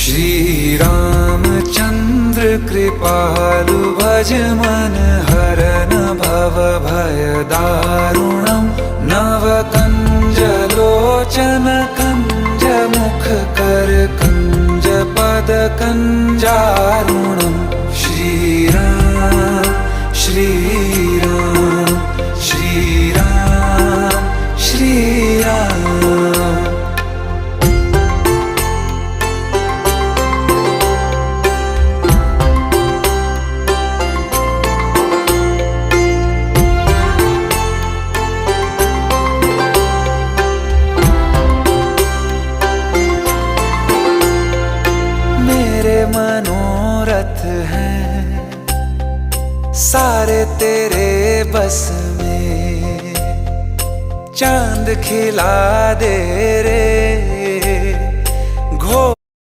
श्री रामचंद्र कृपालु भज मन हरन भव भय दारुणम नव कंज लोचन कंज मुख कर कंज पद कंजारुणम श्री राम श्री राम श्री राम श्री राम। मनोरथ हैं सारे तेरे बस में, चांद खिला दे रे